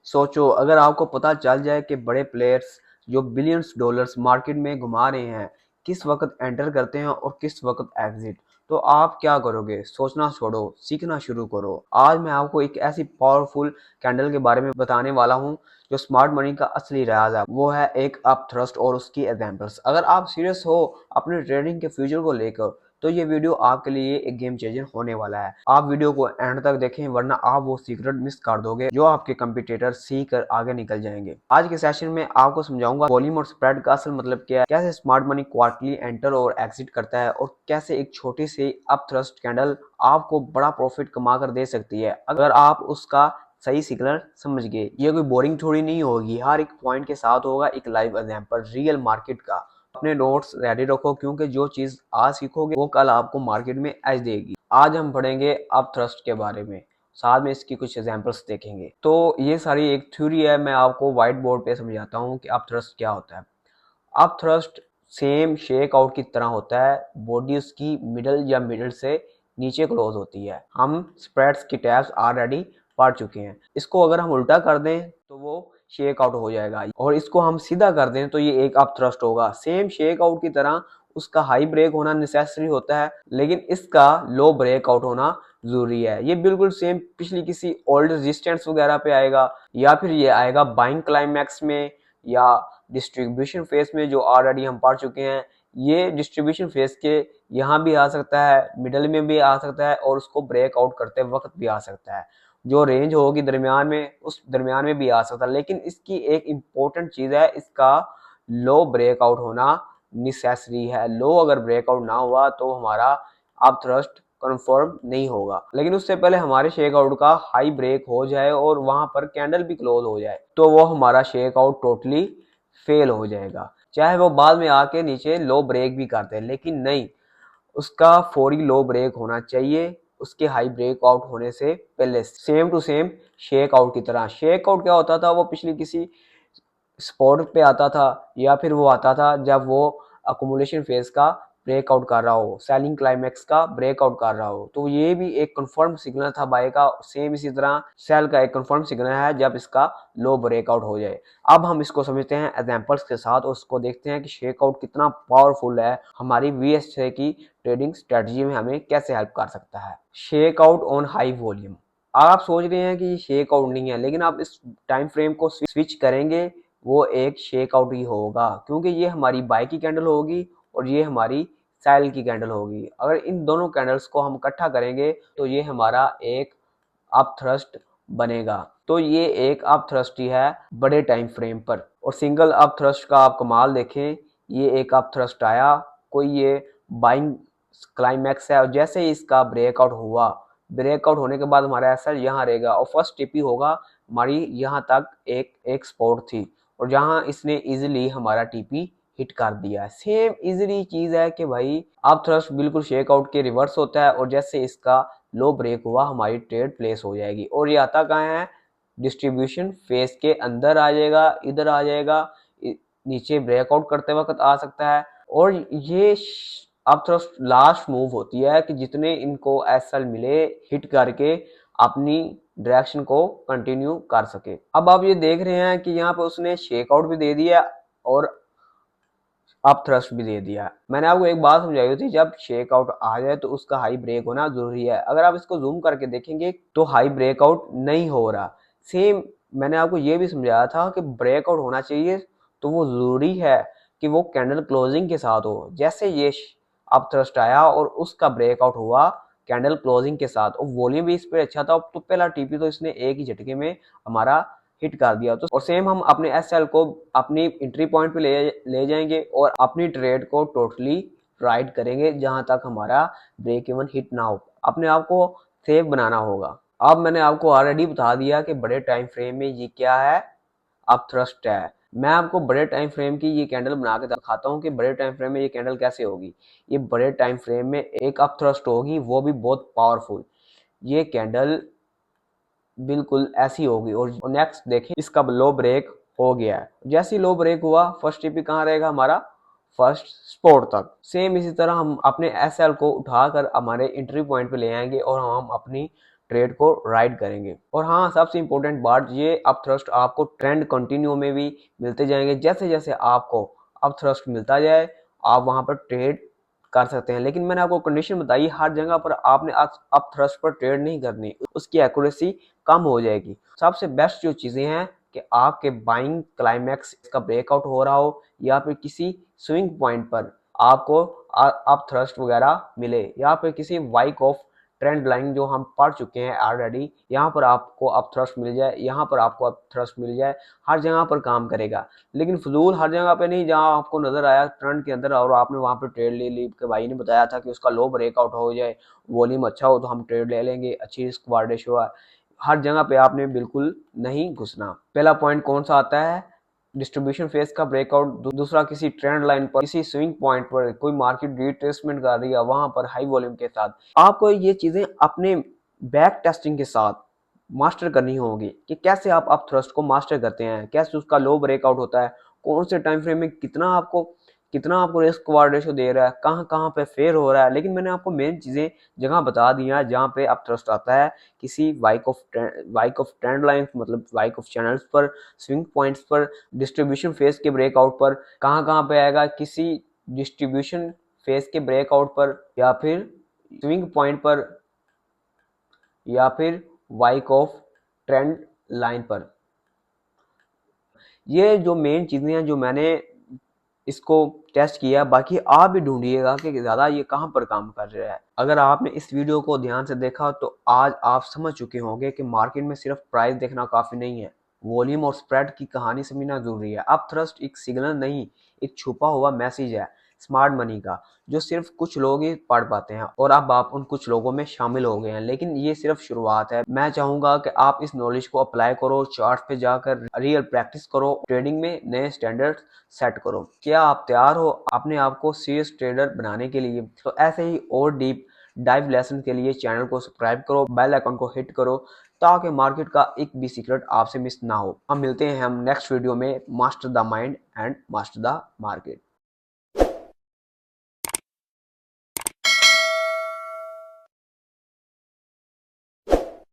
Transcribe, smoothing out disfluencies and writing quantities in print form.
सोचो अगर आपको पता चल जाए कि बड़े प्लेयर्स जो बिलियंस डॉलर्स मार्केट में घुमा रहे हैं किस वक्त एंटर करते हैं और किस वक्त एग्जिट, तो आप क्या करोगे? सोचना छोड़ो, सीखना शुरू करो। आज मैं आपको एक ऐसी पावरफुल कैंडल के बारे में बताने वाला हूं जो स्मार्ट मनी का असली राज है। वो है एक अप थ्रस्ट और उसकी एग्जांपल्स। अगर आप सीरियस हो अपने ट्रेडिंग के फ्यूचर को लेकर तो ये वीडियो आपके लिए एक गेम चेंजर होने वाला है। आप वीडियो को एंड तक देखें वरना आप वो सीक्रेट मिस कर दोगे जो आपके कंपटीटर सीख कर आगे निकल जाएंगे। आज के सेशन में आपको समझाऊंगा वॉल्यूम और स्प्रेड का असल मतलब क्या है, कैसे स्मार्ट मनी क्वार्टरली एंटर और एग्जिट करता है और कैसे एक छोटी सी अप थ्रस्ट कैंडल आपको बड़ा प्रॉफिट कमा कर दे सकती है अगर आप उसका सही सिग्नल समझ गए। ये कोई बोरिंग थोड़ी नहीं होगी, हर एक पॉइंट के साथ होगा एक लाइव एग्जांपल रियल मार्केट का। अपने नोट्स रेडी रखो क्योंकि जो चीज आज सीखोगे वो कल आपको मार्केट में एज देगी। आज हम पढ़ेंगे अप थ्रस्ट के बारे में, साथ में इसकी कुछ एग्जांपल्स देखेंगे। तो ये सारी एक थ्योरी है, मैं आपको व्हाइट बोर्ड पे समझाता हूँ कि अप थ्रस्ट क्या होता है। Up thrust same shake out की तरह होता है, बॉडी उसकी मिडल या मिडल से नीचे क्लोज होती है। हम स्प्रेड्स की टैब्स ऑलरेडी पढ़ चुके हैं। इसको अगर हम उल्टा कर दें तो वो शेक आउट हो जाएगा और इसको हम सीधा कर दें तो ये एक अप थ्रस्ट होगा। सेम शेक आउट की तरह उसका हाई ब्रेक होना नेसेसरी होता है लेकिन इसका लो ब्रेक आउट होना जरूरी है। ये बिल्कुल सेम पिछली किसी ओल्ड रेजिस्टेंस वगैरह पे आएगा या फिर ये आएगा बाइंग क्लाइमैक्स में या डिस्ट्रीब्यूशन फेज में जो ऑलरेडी हम पढ़ चुके हैं। ये डिस्ट्रीब्यूशन फेज के यहाँ भी आ सकता है, मिडल में भी आ सकता है और उसको ब्रेक आउट करते वक्त भी आ सकता है। जो रेंज होगी दरमियान में उस दरमियान में भी आ सकता है, लेकिन इसकी एक इम्पोर्टेंट चीज है, इसका लो ब्रेकआउट होना नेसेसरी है। लो अगर ब्रेकआउट ना हुआ तो हमारा अप थ्रस्ट कंफर्म नहीं होगा। लेकिन उससे पहले हमारे शेक आउट का हाई ब्रेक हो जाए और वहां पर कैंडल भी क्लोज हो जाए तो वो हमारा शेक आउट टोटली फेल हो जाएगा। चाहे वो बाद में आके नीचे लो ब्रेक भी करते हैं, लेकिन नहीं, उसका फौरी लो ब्रेक होना चाहिए उसके हाई ब्रेक आउट होने से पहले। Same to same shake out की तरह। शेक आउट क्या होता था? वो पिछली किसी स्पॉट पे आता था या फिर वो आता था जब वो अकोमुलेशन फेज का ब्रेकआउट कर रहा हो, सेलिंग क्लाइमैक्स का ब्रेकआउट कर रहा हो। तो ये भी एक कंफर्म सिग्नल था बाय का। सेम इसी तरह सेल का एक कंफर्म सिग्नल है जब इसका लो ब्रेकआउट हो जाए। अब हम इसको समझते हैं एग्जांपल्स के साथ और उसको देखते हैं कि शेकआउट कितना पावरफुल है, हमारी VS6 की ट्रेडिंग स्ट्रेटजी में हमें कैसे हेल्प कर सकता है। Shakeout on high volume. आप सोच रहे हैं कि शेक आउट नहीं है, लेकिन आप इस टाइम फ्रेम को स्विच करेंगे वो एक शेक आउट ही होगा क्योंकि ये हमारी बाय की कैंडल होगी और ये हमारी सेल की कैंडल होगी। अगर इन दोनों कैंडल्स को हम इकट्ठा करेंगे तो ये हमारा एक अप थ्रस्ट बनेगा। तो ये एक अप थ्रस्ट ही है बड़े टाइम फ्रेम पर। और सिंगल अप थ्रस्ट का आप कमाल देखें, ये एक अप थ्रस्ट आया, कोई ये बाइंग क्लाइमैक्स है और जैसे ही इसका ब्रेकआउट हुआ, ब्रेकआउट होने के बाद हमारा एसएल यहाँ रहेगा और फर्स्ट टीपी होगा हमारी यहाँ तक एक सपोर्ट थी और जहां इसने इजीली हमारा टीपी हिट कर दिया। सेम इजीली चीज है कि भाई अब थ्रस्ट बिल्कुल शेक आउट के रिवर्स होता है और जैसे इसका लो ब्रेक हुआ हमारी ट्रेड प्लेस हो जाएगी और ये आता कहाँ है? डिस्ट्रीब्यूशन फेज के अंदर आ जाएगा, इधर आ जाएगा, नीचे ब्रेकआउट करते वक्त आ सकता है। और ये अब थ्रस्ट लास्ट मूव होती है कि जितने इनको एसएल मिले हिट करके अपनी डायरेक्शन को कंटिन्यू कर सके। अब आप ये देख रहे हैं कि यहाँ पे उसने शेक आउट भी दे दिया और अप थ्रस्ट भी दे दिया। मैंने आपको एक बात समझाई थी, जब शेक आउट आ जाए तो उसका हाई ब्रेक होना जरूरी है। अगर आप इसको जूम करके देखेंगे तो हाई ब्रेकआउट नहीं हो रहा। सेम मैंने आपको ये भी समझाया था कि ब्रेकआउट होना चाहिए तो वो जरूरी है कि वो कैंडल क्लोजिंग के साथ हो। जैसे ये अप थ्रस्ट आया और उसका ब्रेकआउट हुआ कैंडल क्लोजिंग के साथ और वॉल्यूम भी इस पर अच्छा था तो पहला टीपी तो इसने एक ही झटके में हमारा हिट कर दिया। तो और सेम हम अपने एसएल को अपनी एंट्री पॉइंट पे ले जाएंगे और अपनी ट्रेड को टोटली राइट करेंगे जहां तक हमारा ब्रेक इवन हिट ना हो। अपने आप को सेफ बनाना होगा। अब मैंने आपको ऑलरेडी बता दिया कि बड़े टाइम फ्रेम में ये क्या है, अप थ्रस्ट है। मैं आपको बड़े टाइम फ्रेम की ये कैंडल बना के दिखाता हूँ कि बड़े टाइम फ्रेम में ये कैंडल कैसे होगी। ये बड़े टाइम फ्रेम में एक अप थ्रस्ट होगी, वो भी बहुत पावरफुल। ये कैंडल बिल्कुल ऐसी होगी और नेक्स्ट देखें इसका लो ब्रेक हो गया है। जैसे ही लो ब्रेक हुआ फर्स्ट टीपी कहाँ रहेगा? हमारा फर्स्ट स्पॉट तक। सेम इसी तरह हम अपने एसएल को उठाकर हमारे एंट्री पॉइंट पे ले आएंगे और हम अपनी ट्रेड को राइड करेंगे। और हाँ, सबसे इंपॉर्टेंट बात, ये अप थ्रस्ट आपको ट्रेंड कंटिन्यू में भी मिलते जाएंगे। जैसे जैसे आपको अप थ्रस्ट मिलता जाए आप वहां पर ट्रेड कर सकते हैं, लेकिन मैंने आपको कंडीशन बताई, हर जगह पर आपने अप थ्रस्ट पर ट्रेड नहीं करनी, उसकी एक्यूरेसी कम हो जाएगी। सबसे बेस्ट जो चीजें हैं कि आपके बाइंग क्लाइमैक्स का ब्रेकआउट हो रहा हो या फिर किसी स्विंग पॉइंट पर आपको अप थ्रस्ट वगैरह मिले, या फिर किसी वाइक ऑफ ट्रेंड लाइन जो हम पढ़ चुके हैं ऑलरेडी, यहाँ पर आपको अप थ्रस्ट मिल जाए, यहाँ पर आपको अप थ्रस्ट मिल जाए, हर जगह पर काम करेगा। लेकिन फजूल हर जगह पे नहीं, जहाँ आपको नजर आया ट्रेंड के अंदर और आपने वहां पर ट्रेड ले ली, कि भाई ने बताया था कि उसका लो ब्रेकआउट हो जाए, वॉल्यूम अच्छा हो तो हम ट्रेड ले लेंगे, अच्छी रिस्क वार्ड रेशियो है, हर जगह पे आपने बिल्कुल नहीं घुसना। पहला पॉइंट कौन सा आता है, डिस्ट्रीब्यूशन फेज का ब्रेकआउट। दूसरा, किसी ट्रेंड लाइन पर, किसी स्विंग पॉइंट पर कोई मार्केट रिट्रेसमेंट कर रही है, वहां पर हाई वॉल्यूम के साथ आपको ये चीजें अपने बैक टेस्टिंग के साथ मास्टर करनी होगी कि कैसे आप अप थ्रस्ट को मास्टर करते हैं, कैसे उसका लो ब्रेकआउट होता है, कौन से टाइम फ्रेम में कितना आपको रिस्क वार्ड रेशो दे रहा है, कहाँ कहाँ पे फेयर हो रहा है। लेकिन मैंने आपको मेन चीजें जगह बता दी हैं जहाँ पे अप थ्रस्ट आता है, किसी वाइक ऑफ ट्रेंड लाइन, मतलब वाइक ऑफ चैनल्स पर, स्विंग पॉइंट्स पर, डिस्ट्रीब्यूशन फेज के ब्रेकआउट पर, कहाँ कहाँ पे आएगा, किसी डिस्ट्रीब्यूशन फेज के ब्रेकआउट पर, या फिर स्विंग पॉइंट पर, या फिर वाइक ऑफ ट्रेंड लाइन पर। ये जो मेन चीजें हैं जो मैंने इसको टेस्ट किया, बाकी आप भी ढूंढिएगा कि ज़्यादा ये कहाँ पर काम कर रहा है। अगर आपने इस वीडियो को ध्यान से देखा तो आज आप समझ चुके होंगे कि मार्केट में सिर्फ प्राइस देखना काफ़ी नहीं है, वॉल्यूम और स्प्रेड की कहानी समझना जरूरी है। अप थ्रस्ट एक सिग्नल नहीं, एक छुपा हुआ मैसेज है स्मार्ट मनी का, जो सिर्फ कुछ लोग ही पढ़ पाते हैं, और अब आप उन कुछ लोगों में शामिल हो गए हैं। लेकिन ये सिर्फ शुरुआत है। मैं चाहूंगा कि आप इस नॉलेज को अप्लाई करो, चार्ट पे जाकर रियल प्रैक्टिस करो, ट्रेडिंग में नए स्टैंडर्ड सेट करो। क्या आप तैयार हो अपने आप को सीरियस ट्रेडर बनाने के लिए? तो ऐसे ही और डीप डाइव लेसन के लिए चैनल को सब्सक्राइब करो, बेल आइकन को हिट करो, ताकि मार्केट का एक भी सीक्रेट आपसे मिस ना हो। हम मिलते हैं नेक्स्ट वीडियो में। Master the mind and master the market.